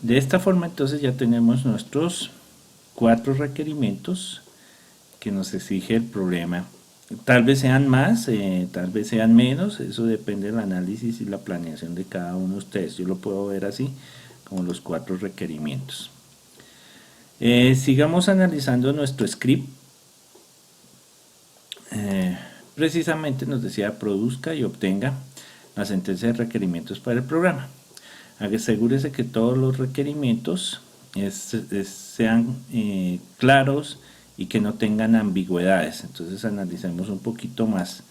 De esta forma entonces ya tenemos nuestros 4 requerimientos que nos exige el problema. Tal vez sean más, tal vez sean menos, eso depende del análisis y la planeación de cada uno de ustedes. Yo lo puedo ver así, como los 4 requerimientos. Sigamos analizando nuestro script. Precisamente nos decía produzca y obtenga la sentencia de requerimientos para el programa. Asegúrese que todos los requerimientos sean claros y que no tengan ambigüedades. Entonces analicemos un poquito más.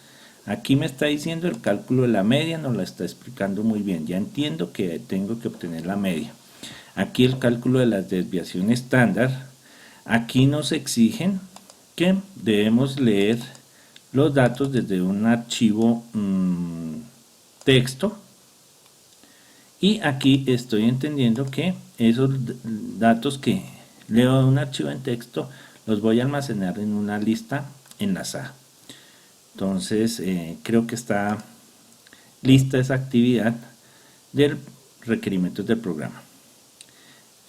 Aquí me está diciendo el cálculo de la media, nos la está explicando muy bien. Ya entiendo que tengo que obtener la media. Aquí el cálculo de la desviación estándar. Aquí nos exigen que debemos leer los datos desde un archivo texto. Y aquí estoy entendiendo que esos datos que leo de un archivo en texto los voy a almacenar en una lista enlazada. Entonces creo que está lista esa actividad del requerimientos del programa.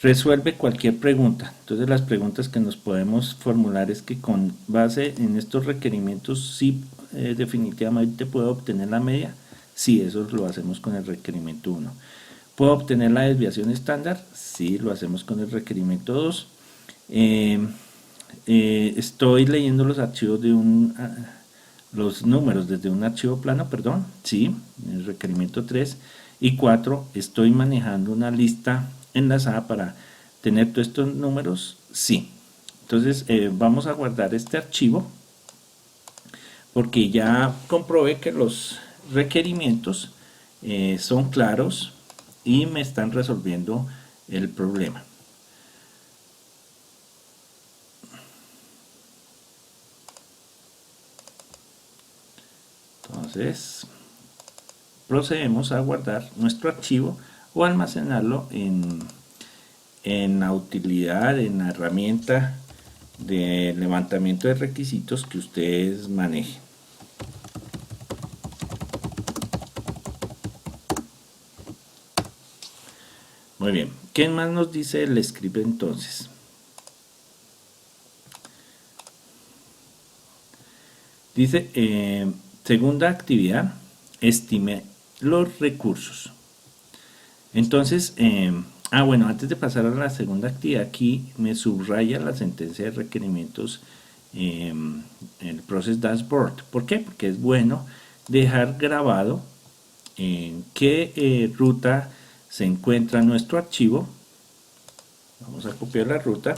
Resuelve cualquier pregunta. Entonces las preguntas que nos podemos formular es que con base en estos requerimientos sí definitivamente puedo obtener la media. Sí, eso lo hacemos con el requerimiento 1. ¿Puedo obtener la desviación estándar? Sí, lo hacemos con el requerimiento 2. Estoy leyendo los archivos de los números desde un archivo plano, perdón, sí, el requerimiento 3. Y 4, estoy manejando una lista enlazada para tener todos estos números, sí. Entonces vamos a guardar este archivo porque ya comprobé que los requerimientos son claros y me están resolviendo el problema. Entonces procedemos a guardar nuestro archivo o almacenarlo en la utilidad, en la herramienta de levantamiento de requisitos que ustedes manejen. Muy bien, ¿qué más nos dice el script entonces? Dice, segunda actividad, estime los recursos. Entonces, bueno, antes de pasar a la segunda actividad, aquí me subraya la sentencia de requerimientos el Process Dashboard. ¿Por qué? Porque es bueno dejar grabado en qué ruta se encuentra nuestro archivo. Vamos a copiar la ruta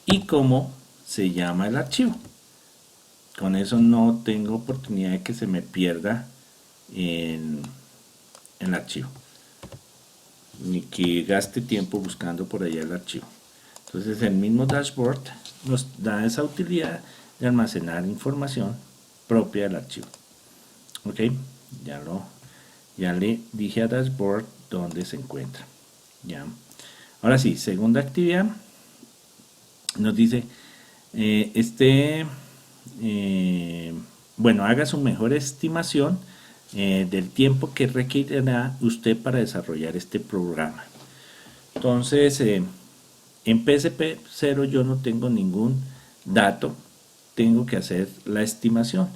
y cómo se llama el archivo. Con eso no tengo oportunidad de que se me pierda el archivo, ni que gaste tiempo buscando por allá el archivo. Entonces el mismo dashboard nos da esa utilidad de almacenar información propia del archivo. Ok, ya le dije a dashboard dónde se encuentra. Ya. Ahora sí, segunda actividad nos dice bueno, haga su mejor estimación del tiempo que requerirá usted para desarrollar este programa. Entonces en PSP 0 yo no tengo ningún dato, tengo que hacer la estimación.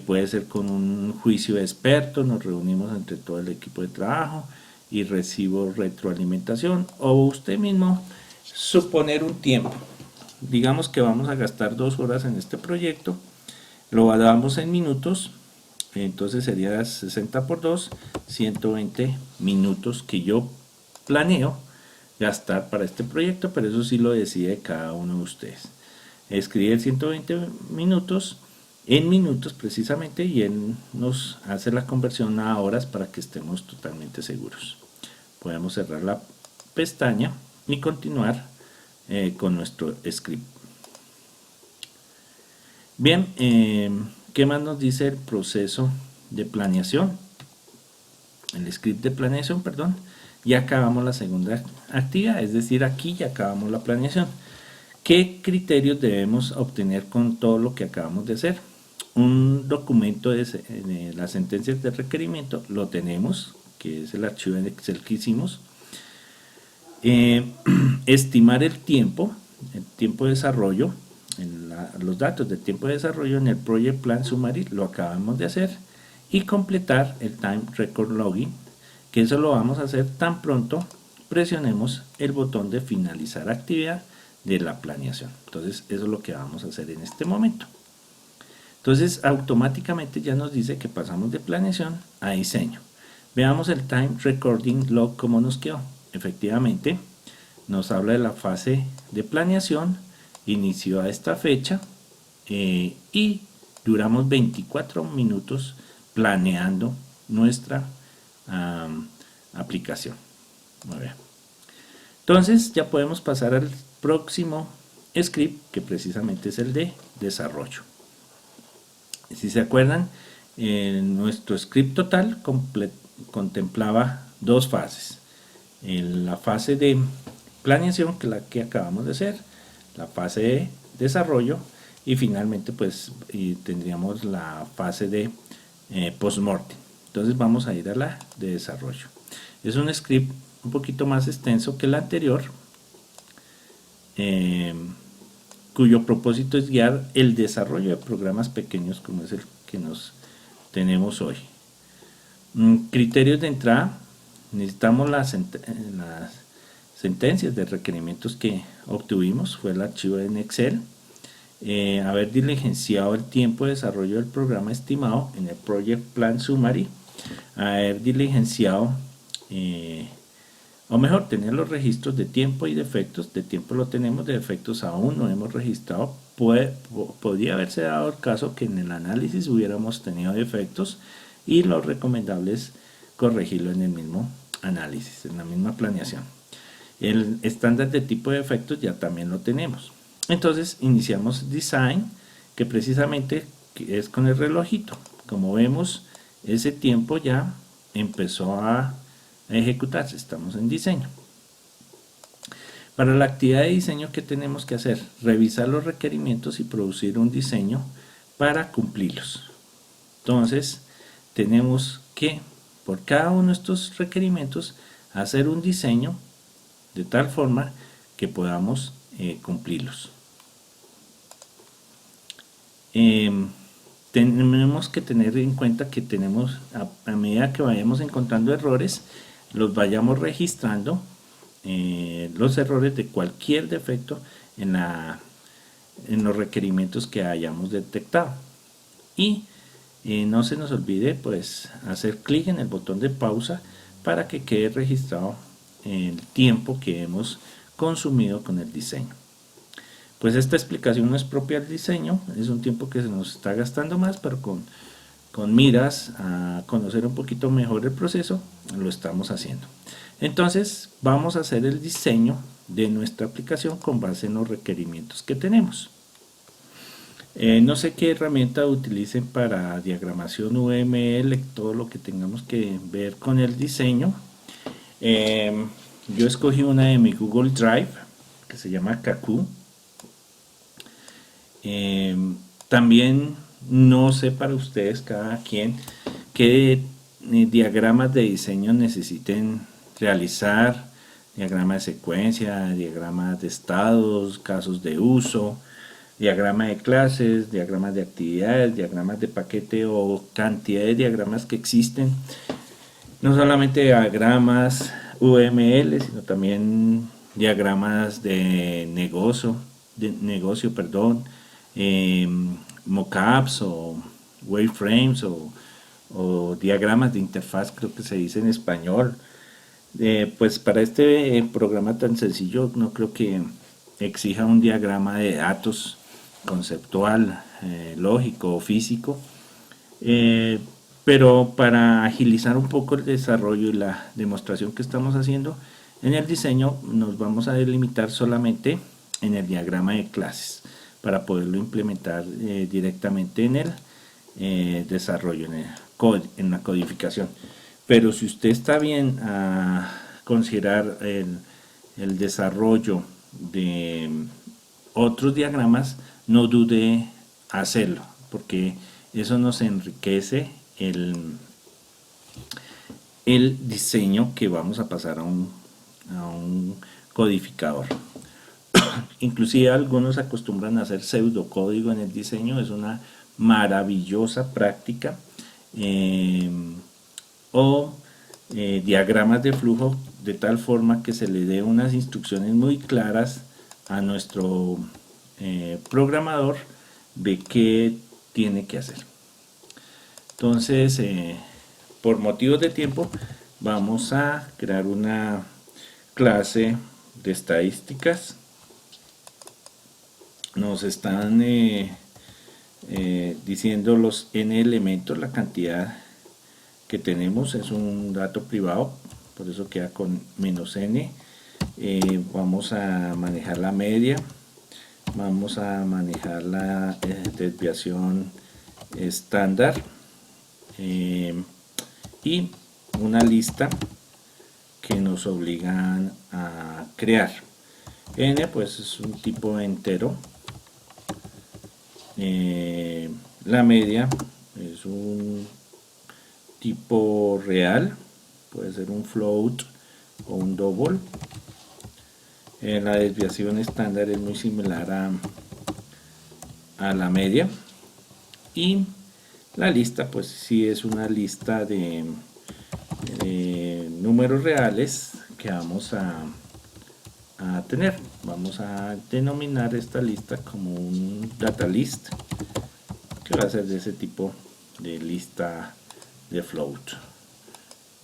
Puede ser con un juicio de expertos, nos reunimos entre todo el equipo de trabajo y recibo retroalimentación, o usted mismo suponer un tiempo. Digamos que vamos a gastar 2 horas en este proyecto, lo damos en minutos, entonces sería 60 por 2, 120 minutos que yo planeo gastar para este proyecto, pero eso sí lo decide cada uno de ustedes. Escribe 120 minutos en minutos precisamente y él nos hace la conversión a horas para que estemos totalmente seguros. Podemos cerrar la pestaña y continuar con nuestro script. Bien, ¿qué más nos dice el proceso de planeación? El script de planeación, perdón. Ya acabamos la segunda actividad, es decir, aquí ya acabamos la planeación. ¿Qué criterios debemos obtener con todo lo que acabamos de hacer? Un documento de las sentencias de requerimiento lo tenemos que es el archivo en Excel que hicimos. Estimar el tiempo de desarrollo, los datos del tiempo de desarrollo en el Project Plan Summary lo acabamos de hacer, y completar el Time Record Login, que eso lo vamos a hacer tan pronto presionemos el botón de finalizar actividad de la planeación. Entonces eso es lo que vamos a hacer en este momento. Entonces automáticamente ya nos dice que pasamos de planeación a diseño. Veamos el Time Recording Log cómo nos quedó. Efectivamente nos habla de la fase de planeación, inició a esta fecha y duramos 24 minutos planeando nuestra aplicación. Muy bien. Entonces ya podemos pasar al próximo script, que precisamente es el de desarrollo. Si se acuerdan, nuestro script total contemplaba dos fases. La fase de planeación, que es la que acabamos de hacer, la fase de desarrollo, y finalmente pues tendríamos la fase de postmortem. Entonces vamos a ir a la de desarrollo. Es un script un poquito más extenso que el anterior, cuyo propósito es guiar el desarrollo de programas pequeños como es el que nos tenemos hoy. Criterios de entrada: necesitamos las sentencias de requerimientos que obtuvimos, fue el archivo en Excel. Haber diligenciado el tiempo de desarrollo del programa estimado en el Project Plan Summary, haber diligenciado o mejor, tener los registros de tiempo y defectos. De tiempo lo tenemos, de defectos aún no hemos registrado. Podría haberse dado el caso que en el análisis hubiéramos tenido defectos, y lo recomendable es corregirlo en el mismo análisis, en la misma planeación. El estándar de tipo de defectos ya también lo tenemos. Entonces iniciamos Design, que precisamente es con el relojito. Como vemos, ese tiempo ya empezó a ejecutarse, estamos en diseño. Para la actividad de diseño, ¿qué tenemos que hacer? Revisar los requerimientos y producir un diseño para cumplirlos. Entonces tenemos que, por cada uno de estos requerimientos, hacer un diseño de tal forma que podamos cumplirlos. Tenemos que tener en cuenta que tenemos, a medida que vayamos encontrando errores, los vayamos registrando, los errores de cualquier defecto en los requerimientos que hayamos detectado. Y no se nos olvide pues hacer clic en el botón de pausa para que quede registrado el tiempo que hemos consumido con el diseño. Pues esta explicación no es propia del diseño, es un tiempo que se nos está gastando más, pero con miras a conocer un poquito mejor el proceso, lo estamos haciendo. Entonces vamos a hacer el diseño de nuestra aplicación con base en los requerimientos que tenemos. No sé qué herramienta utilicen para diagramación UML, todo lo que tengamos que ver con el diseño. Yo escogí una de mi Google Drive que se llama Kaku. También no sé para ustedes, cada quien, qué diagramas de diseño necesiten realizar, diagrama de secuencia, diagramas de estados, casos de uso, diagrama de clases, diagramas de actividades, diagramas de paquete o cantidad de diagramas que existen. No solamente diagramas UML, sino también diagramas de negocio, mockups o wireframes o diagramas de interfaz, creo que se dice en español. Pues para este programa tan sencillo no creo que exija un diagrama de datos conceptual, lógico o físico, pero para agilizar un poco el desarrollo y la demostración que estamos haciendo en el diseño, nos vamos a delimitar solamente en el diagrama de clases para poderlo implementar directamente en el desarrollo, en la codificación. Pero si usted está bien a considerar el desarrollo de otros diagramas, no dude hacerlo, porque eso nos enriquece el diseño que vamos a pasar a un codificador. Inclusive algunos acostumbran a hacer pseudocódigo en el diseño, es una maravillosa práctica. O diagramas de flujo de tal forma que se le dé unas instrucciones muy claras a nuestro programador de qué tiene que hacer. Entonces, por motivos de tiempo, vamos a crear una clase de estadísticas. Nos están diciendo los n elementos, la cantidad que tenemos es un dato privado, por eso queda con -n. Vamos a manejar la media, vamos a manejar la desviación estándar y una lista que nos obligan a crear. N pues es un tipo entero, la media es un tipo real, puede ser un float o un double. La desviación estándar es muy similar a la media, y la lista pues sí es una lista de números reales que vamos a tener. Vamos a denominar esta lista como un data list, que va a ser de ese tipo de lista de float.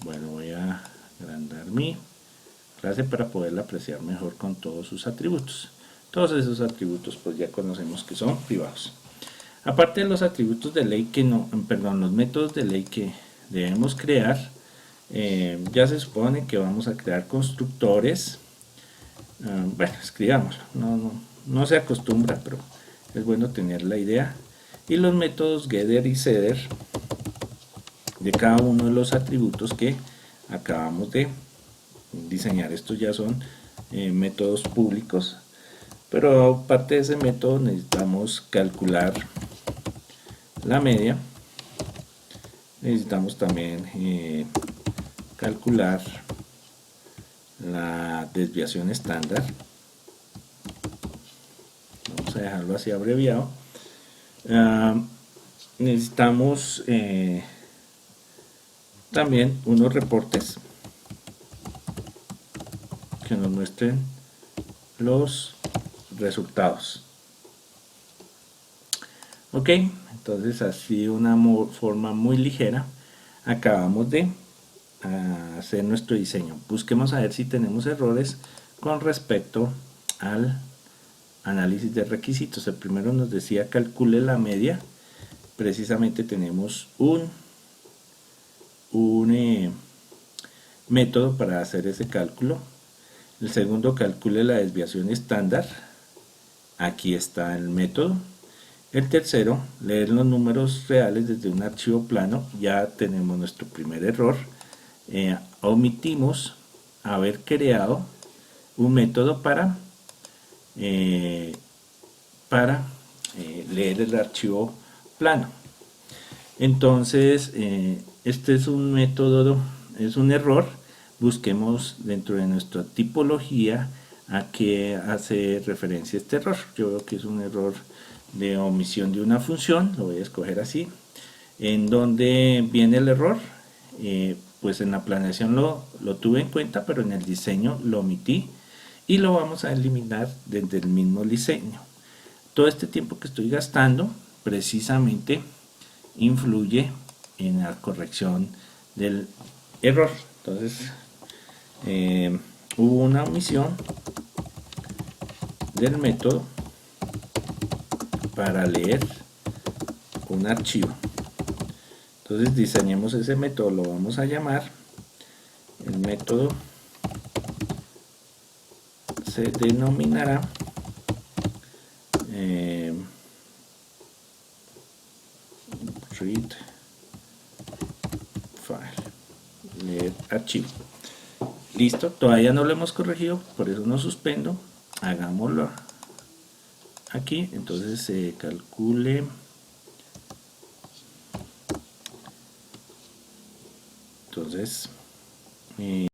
Bueno, voy a agrandar mi clase para poderla apreciar mejor con todos sus atributos. Todos esos atributos pues ya conocemos que son privados. Aparte de los atributos de ley que no, perdón, los métodos de ley que debemos crear, ya se supone que vamos a crear constructores. Bueno, escribamos, no se acostumbra, pero es bueno tener la idea. Y los métodos getter y setter de cada uno de los atributos que acabamos de diseñar. Estos ya son métodos públicos, pero aparte de ese método necesitamos calcular la media, necesitamos también calcular la desviación estándar. Vamos a dejarlo así abreviado. Necesitamos también unos reportes que nos muestren los resultados. Ok, entonces así de una forma muy ligera acabamos de hacer nuestro diseño. Busquemos a ver si tenemos errores con respecto al análisis de requisitos. El primero nos decía calcule la media. Precisamente tenemos un método para hacer ese cálculo. El segundo, calcule la desviación estándar. Aquí está el método. El tercero, leer los números reales desde un archivo plano. Ya tenemos nuestro primer error. Omitimos haber creado un método para leer el archivo plano. Entonces, este es un método, es un error. Busquemos dentro de nuestra tipología a qué hace referencia este error. Yo veo que es un error de omisión de una función, lo voy a escoger así. En donde viene el error, pues en la planeación lo tuve en cuenta, pero en el diseño lo omití y lo vamos a eliminar desde el mismo diseño. Todo este tiempo que estoy gastando precisamente influye en la corrección del error. Entonces hubo una omisión del método para leer un archivo. Entonces diseñemos ese método, lo vamos a llamar, el método se denominará read file, leer archivo. Listo, todavía no lo hemos corregido, por eso no suspendo. Hagámoslo aquí. Entonces se calcule eh,